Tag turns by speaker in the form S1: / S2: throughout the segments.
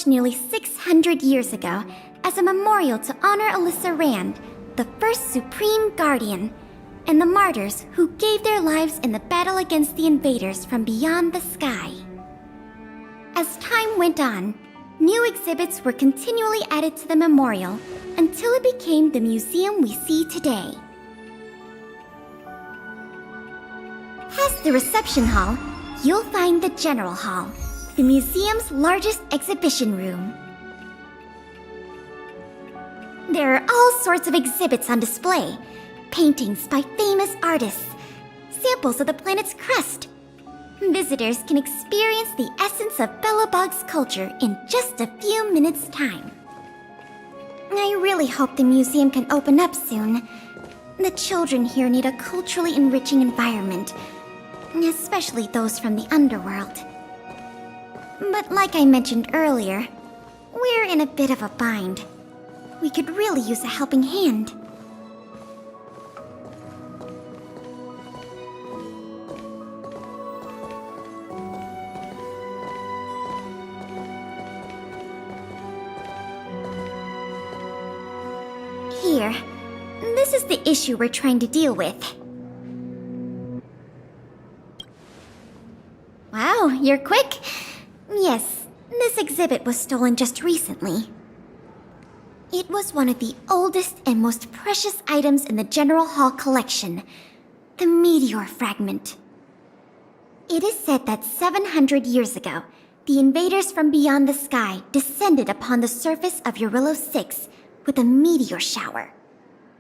S1: established nearly 600 years ago as a memorial to honor Alyssa Rand, the first Supreme Guardian, and the martyrs who gave their lives in the battle against the invaders from beyond the sky. As time went on, new exhibits were continually added to the memorial until it became the museum we see today. Past the reception hall, you'll find the General Hall, the museum's largest exhibition room. There are all sorts of exhibits on display. Paintings by famous artists, samples of the planet's crust. Visitors can experience the essence of Belobog's culture in just a few minutes' time. I really hope the museum can open up soon. The children here need a culturally enriching environment, especially those from the underworld. But like I mentioned earlier, we're in a bit of a bind. We could really use a helping hand. Here, this is the issue we're trying to deal with. Wow, you're quick. Yes, this exhibit was stolen just recently. It was one of the oldest and most precious items in the General Hall collection, the meteor fragment. It is said that 700 years ago, the invaders from beyond the sky descended upon the surface of Eurillo 6 with a meteor shower.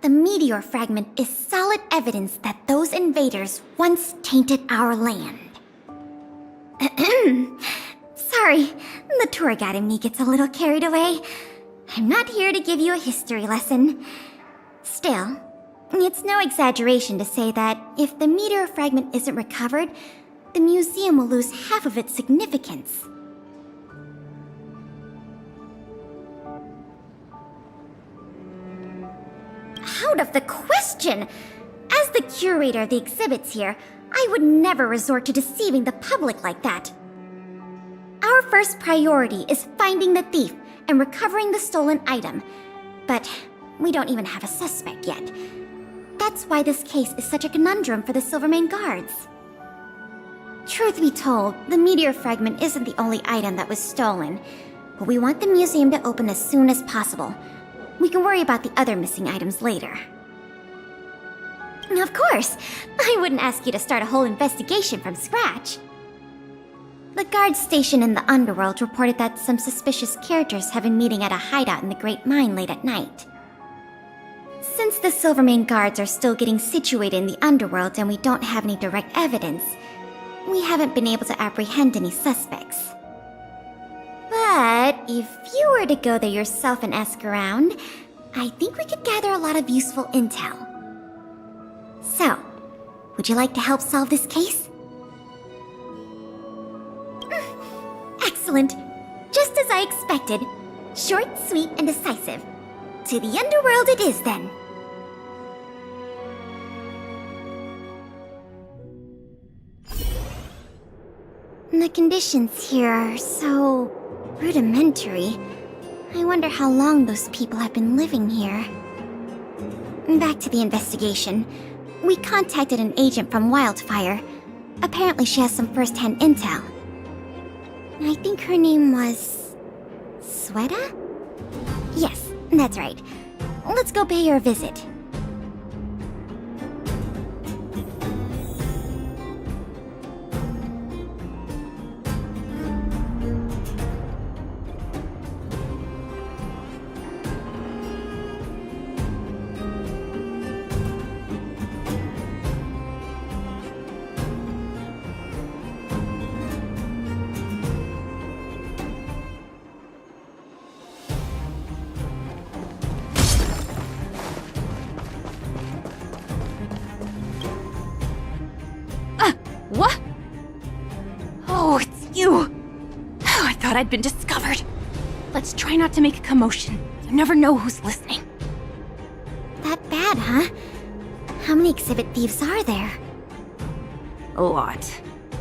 S1: The meteor fragment is solid evidence that those invaders once tainted our land. Sorry, the tour guide in me gets a little carried away. I'm not here to give you a history lesson. Still, it's no exaggeration to say that if the meteor fragment isn't recovered, the museum will lose half of its significance. Out of the question! As the curator of the exhibits here, I would never resort to deceiving the public like that. Our first priority is finding the thief and recovering the stolen item, but we don't even have a suspect yet. That's why this case is such a conundrum for the Silvermane guards. Truth be told, the meteor fragment isn't the only item that was stolen, but we want the museum to open as soon as possible. We can worry about the other missing items later. Of course! I wouldn't ask you to start a whole investigation from scratch. The guard station in the underworld reported that some suspicious characters have been meeting at a hideout in the Great Mine late at night. Since the Silvermane guards are still getting situated in the underworld and we don't have any direct evidence, we haven't been able to apprehend any suspects. But if you were to go there yourself and ask around, I think we could gather a lot of useful intel. So, would you like to help solve this case? Excellent. Just as I expected. Short, sweet, and decisive. To the underworld it is, then. The conditions here are so rudimentary. I wonder how long those people have been living here. Back to the investigation. We contacted an agent from Wildfire. Apparently she has some first-hand intel. I think her name was... Sweta? Yes, that's right. Let's go pay her a visit.
S2: What? Oh, it's you! Oh, I thought I'd been discovered. Let's try not to make a commotion. You never know who's listening.
S1: That bad, huh? How many exhibit thieves are there?
S2: A lot.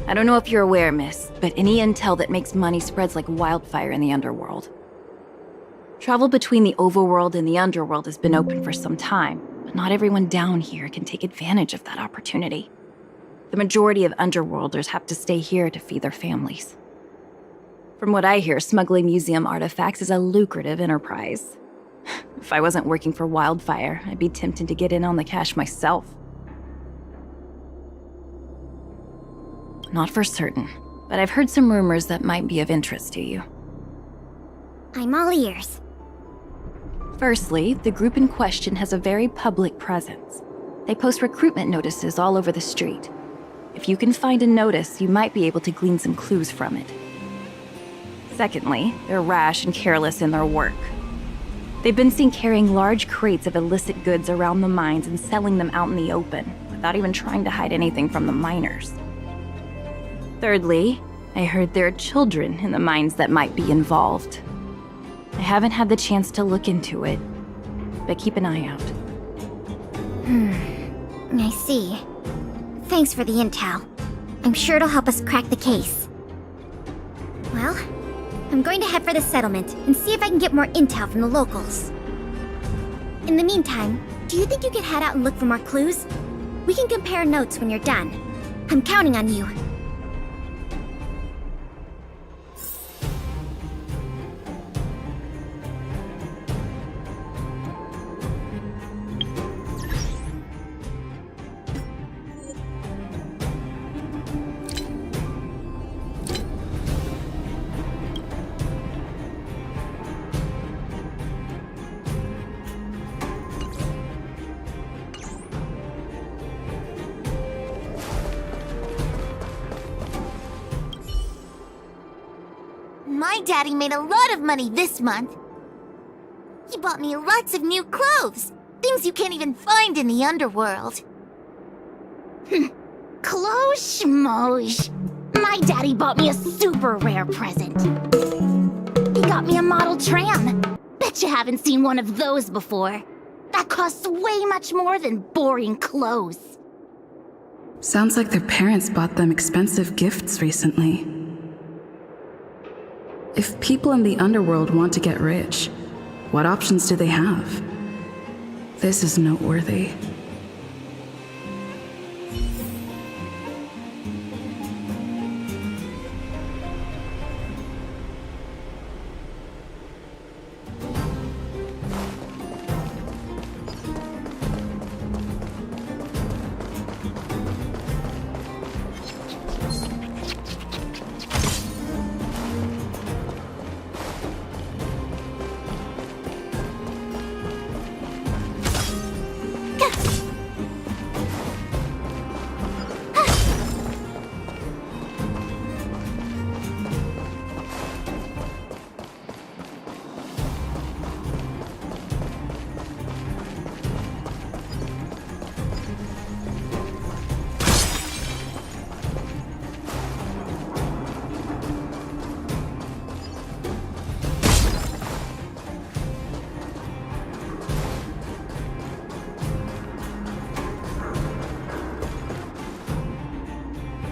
S2: I don't know if you're aware, miss, but any intel that makes money spreads like wildfire in the underworld. Travel between the overworld and the underworld has been open for some time, but not everyone down here can take advantage of that opportunity. The majority of underworlders have to stay here to feed their families. From what I hear, smuggling museum artifacts is a lucrative enterprise. If I wasn't working for Wildfire, I'd be tempted to get in on the cash myself. Not for certain, but I've heard some rumors that might be of interest to you.
S1: I'm all ears.
S2: Firstly, the group in question has a very public presence. They post recruitment notices all over the street. If you can find a notice, you might be able to glean some clues from it. Secondly, they're rash and careless in their work. They've been seen carrying large crates of illicit goods around the mines and selling them out in the open, without even trying to hide anything from the miners. Thirdly, I heard there are children in the mines that might be involved. I haven't had the chance to look into it, but keep an eye out.
S1: I see. Thanks for the intel. I'm sure it'll help us crack the case. Well, I'm going to head for the settlement and see if I can get more intel from the locals. In the meantime, do you think you could head out and look for more clues? We can compare notes when you're done. I'm counting on you.
S3: My daddy made a lot of money this month. He bought me lots of new clothes, things you can't even find in the underworld.
S4: Clothes schmoes. My daddy bought me a super rare present. He got me a model tram. Bet you haven't seen one of those before. That costs way much more than boring clothes.
S5: Sounds like their parents bought them expensive gifts recently. If people in the underworld want to get rich, what options do they have? This is noteworthy.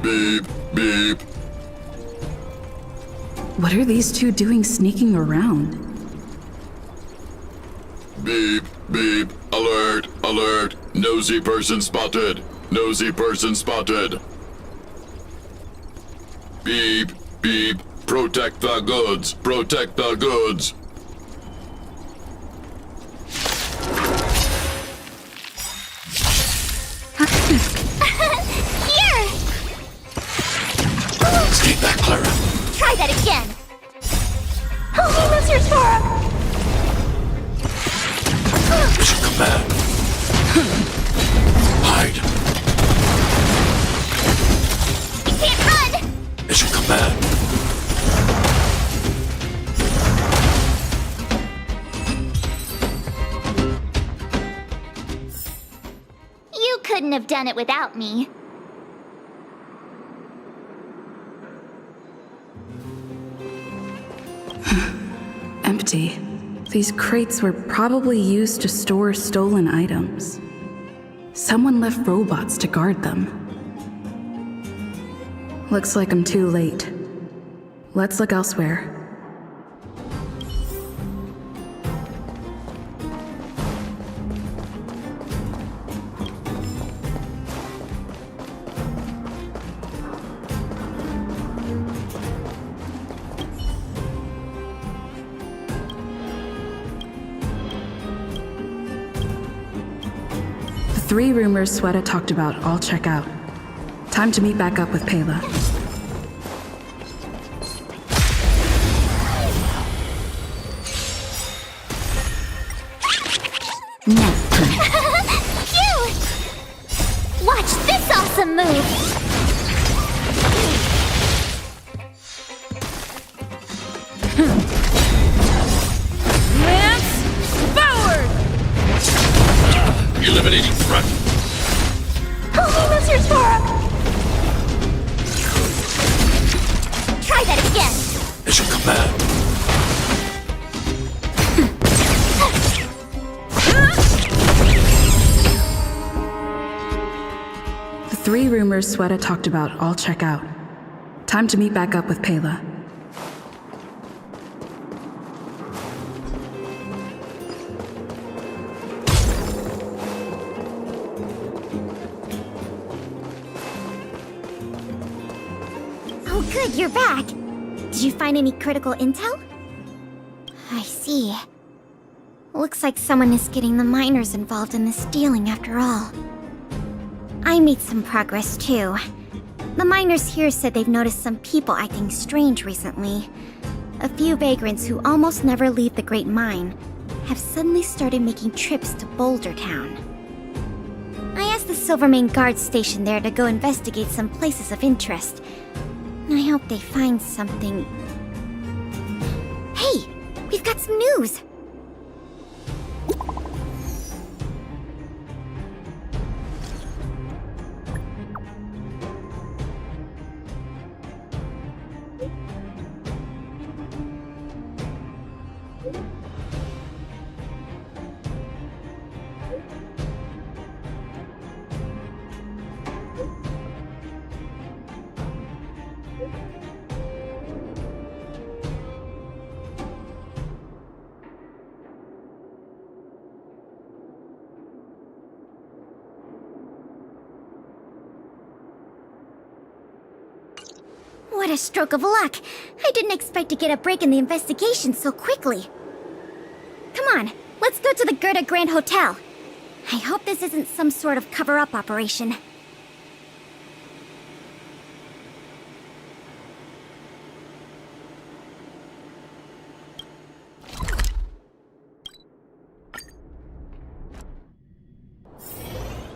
S6: Beep, beep.
S5: What are these two doing sneaking around?
S6: Beep, beep. Alert, alert. Nosy person spotted. Nosy person spotted. Beep, beep. Protect the goods. Protect the goods.
S3: Here!
S6: Escape back, Clara.
S3: Try that again.
S4: Holy lizards for him!
S6: Mission command. Hide.
S3: You can't run!
S6: Mission command.
S3: You couldn't have done it without me.
S5: Empty. These crates were probably used to store stolen items. Someone left robots to guard them. Looks like I'm too late. Let's look elsewhere. The 3 rumors Sweta talked about all check out. Time to meet back up with Pela.
S2: Next time.
S3: Phew! Watch this awesome move!
S2: Lance, forward!
S6: Eliminating threat.
S3: Holy Mr. Tora! Try that again!
S6: Mission command.
S5: The 3 rumors Sweta talked about all check out. Time to meet back up with Pela.
S1: Oh good, you're back! Did you find any critical intel? I see. Looks like someone is getting the miners involved in this dealing after all. I made some progress too. The miners here said they've noticed some people acting strange recently. A few vagrants who almost never leave the Great Mine have suddenly started making trips to Boulder Town. I asked the Silvermane guard station there to go investigate some places of interest. I hope they find something. Hey! We've got some news! What a stroke of luck! I didn't expect to get a break in the investigation so quickly. Come on, let's go to the Gerda Grand Hotel. I hope this isn't some sort of cover-up operation.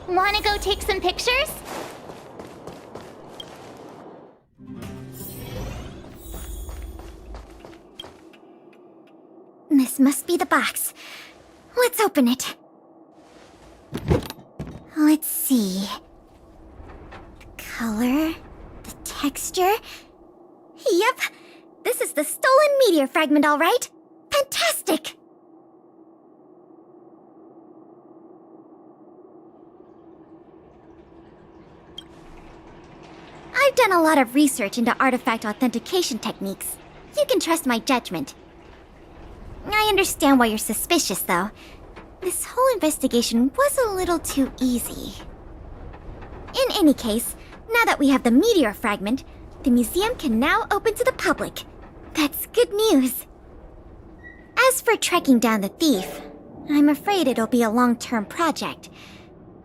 S3: Wanna go take some pictures?
S1: This must be the box. Let's open it. Let's see. The color, the texture. Yep, this is the stolen meteor fragment, all right. Fantastic! I've done a lot of research into artifact authentication techniques. You can trust my judgment. I understand why you're suspicious, though. This whole investigation was a little too easy. In any case, now that we have the meteor fragment, the museum can now open to the public. That's good news. As for tracking down the thief, I'm afraid it'll be a long-term project.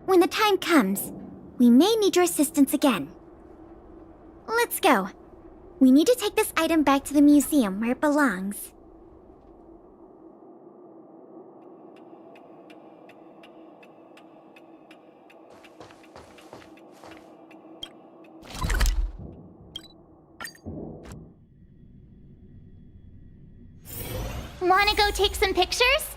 S1: When the time comes, we may need your assistance again. Let's go. We need to take this item back to the museum where it belongs.
S3: Wanna go take some pictures?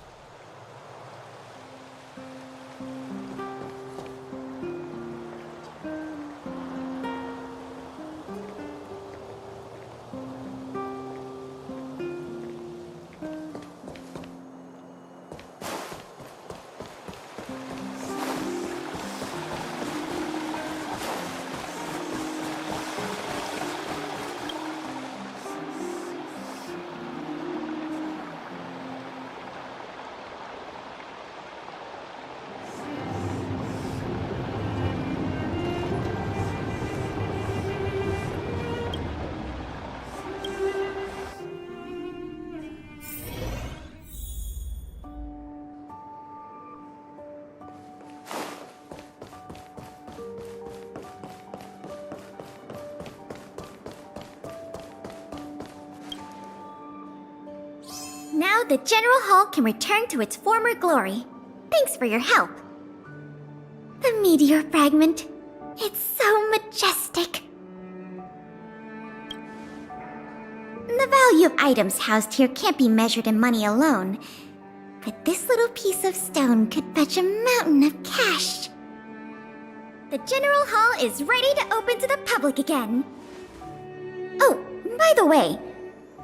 S1: Now the General Hall can return to its former glory. Thanks for your help. The meteor fragment. It's so majestic. The value of items housed here can't be measured in money alone. But this little piece of stone could fetch a mountain of cash. The General Hall is ready to open to the public again. Oh, by the way,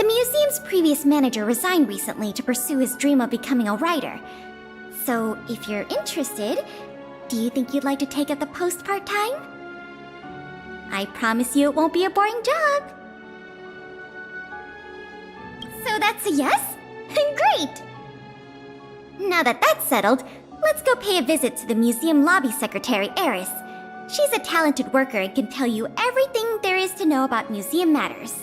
S1: the museum's previous manager resigned recently to pursue his dream of becoming a writer. So, if you're interested, do you think you'd like to take up the post part-time? I promise you it won't be a boring job. So that's a yes? Great! Now that that's settled, let's go pay a visit to the museum lobby secretary, Eris. She's a talented worker and can tell you everything there is to know about museum matters.